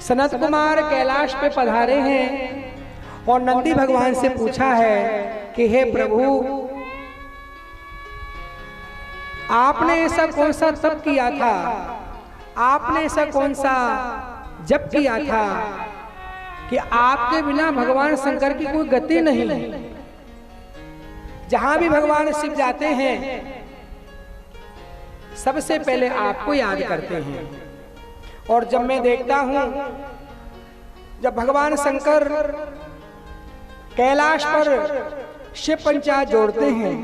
सनत कुमार कैलाश पे पधारे हैं और नंदी भगवान से पूछा है कि हे प्रभु, आपने ऐसा कौन सा तप किया था, आपने ऐसा कौन सा जप किया था कि आपके बिना भगवान शंकर की कोई गति नहीं है। जहां भी भगवान शिव जाते हैं सबसे पहले आपको याद करते हैं। और जब मैं देखता हूं, जब भगवान शंकर कैलाश पर शिव पंचायत जोड़ते हैं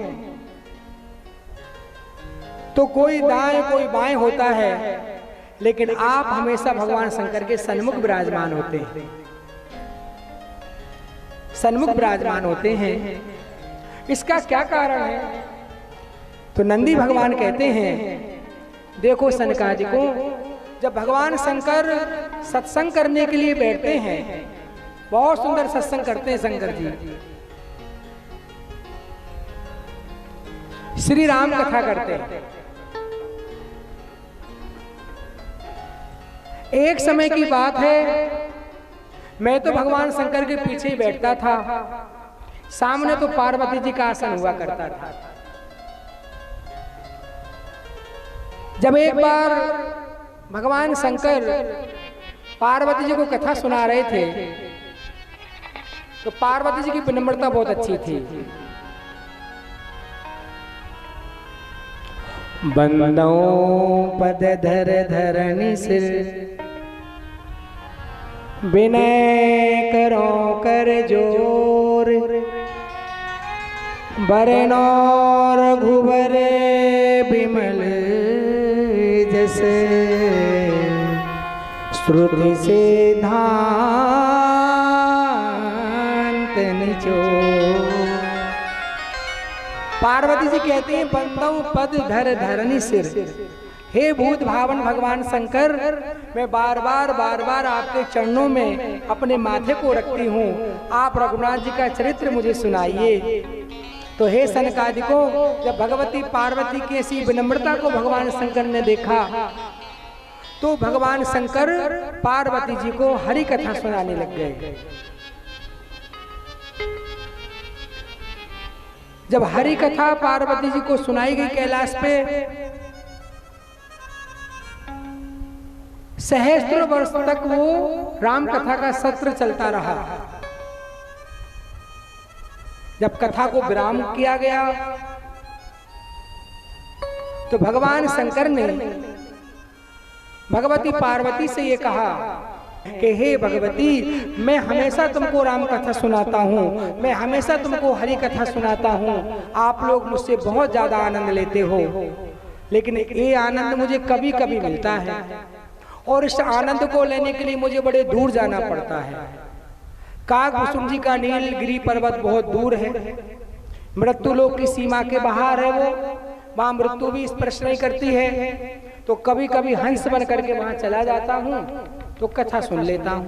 तो कोई दाएं कोई बाएं होता है, लेकिन आप हमेशा भगवान शंकर के सन्मुख विराजमान होते हैं, सन्मुख विराजमान होते हैं। इसका क्या कारण है? तो नंदी भगवान कहते हैं, देखो सनकादिकों, जब भगवान शंकर सत्संग करने के लिए बैठते हैं, बहुत सुंदर सत्संग करते हैं शंकर जी, श्री राम कथा करते हैं। एक समय की बात है, मैं तो भगवान शंकर के पीछे ही बैठता था, सामने तो पार्वती जी का आसन हुआ करता था। जब एक बार भगवान शंकर पार्वती जी को कथा सुना रहे थे तो पार्वती जी की विनम्रता बहुत अच्छी थी। बंदो पद धर धरणी सिर, विनय करो कर जोर, बरनो रघुबर बिमल जैसे, श्रुति से धांत निचोर। पार्वती जी कहती हैं, बंदो पद धर धरणी सिर, हे भूत भावन भगवान शंकर, मैं बार बार आपके चरणों में अपने माथे को रखती हूँ, आप रघुनाथ जी का चरित्र मुझे सुनाइए। तो हे सनकादिकों, जब भगवती पार्वती की ऐसी विनम्रता को भगवान शंकर ने देखा तो भगवान शंकर पार्वती जी को हरि कथा सुनाने लग गए। जब हरि कथा पार्वती जी को सुनाई गई कैलाश पे, सहस्त्र वर्ष तक वो राम कथा का सत्र चलता रहा। जब कथा को विराम किया गया तो भगवान शंकर ने भगवती पार्वती से ये कहा कि हे भगवती, मैं हमेशा तुमको राम कथा सुनाता हूँ, मैं हमेशा तुमको हरि कथा सुनाता हूँ, आप लोग मुझसे बहुत ज्यादा आनंद लेते हो, लेकिन ये आनंद मुझे कभी कभी मिलता है और इस आनंद को लेने के लिए मुझे बड़े दूर जाना पड़ता है। काकभूषुंड जी का नीलगिरी पर्वत बहुत दूर है, मृत्यु लोक की सीमा के बाहर है वो, वहां मृत्यु भी स्पर्श नहीं करती है। तो कभी कभी हंस बन करके वहां चला जाता हूँ तो कथा सुन लेता हूँ।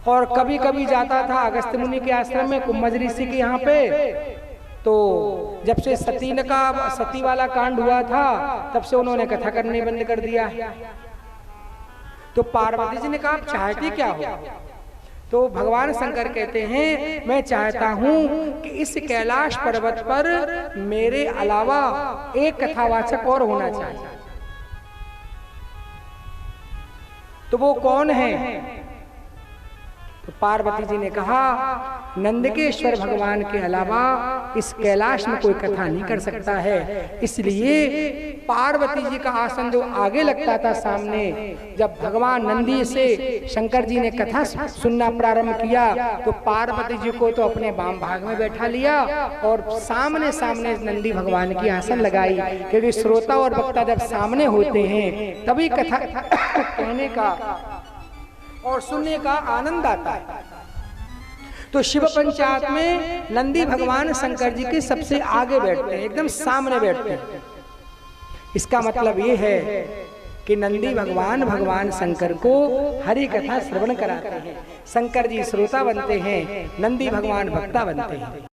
और कभी कभी जाता था अगस्त्य मुनि के आश्रम में, कुम्भज ऋषि के यहाँ पे, तो जब से सती वाला कांड हुआ था तब से उन्होंने कथा करने बंद कर दिया। तो पार्वती जी ने कहा, आप चाहती क्या हो? तो भगवान शंकर कहते हैं, मैं चाहता हूं कि इस कैलाश पर्वत पर मेरे अलावा एक कथावाचक और होना चाहिए। तो वो कौन है? तो पार्वती जी ने कहा, नंदकेश्वर भगवान के अलावा इस कैलाश में कोई कथा नहीं कर सकता है। इसलिए पार्वती जी का आसन जो आगे लगता था सामने, जब भगवान नंदी से शंकर जी ने कथा सुनना प्रारंभ किया तो पार्वती जी को तो अपने वाम भाग में बैठा लिया और सामने सामने नंदी भगवान की आसन लगाई, क्योंकि श्रोता और वक्ता जब सामने होते हैं तभी कथा कहने का और सुनने का आनंद आता है। तो शिव पंचायत में नंदी भगवान शंकर जी के सबसे आगे बैठते हैं, एकदम सामने बैठते हैं। इसका मतलब ये है कि नंदी भगवान शंकर को हरि कथा श्रवण कराते हैं। शंकर जी श्रोता बनते हैं, नंदी भगवान वक्ता बनते हैं।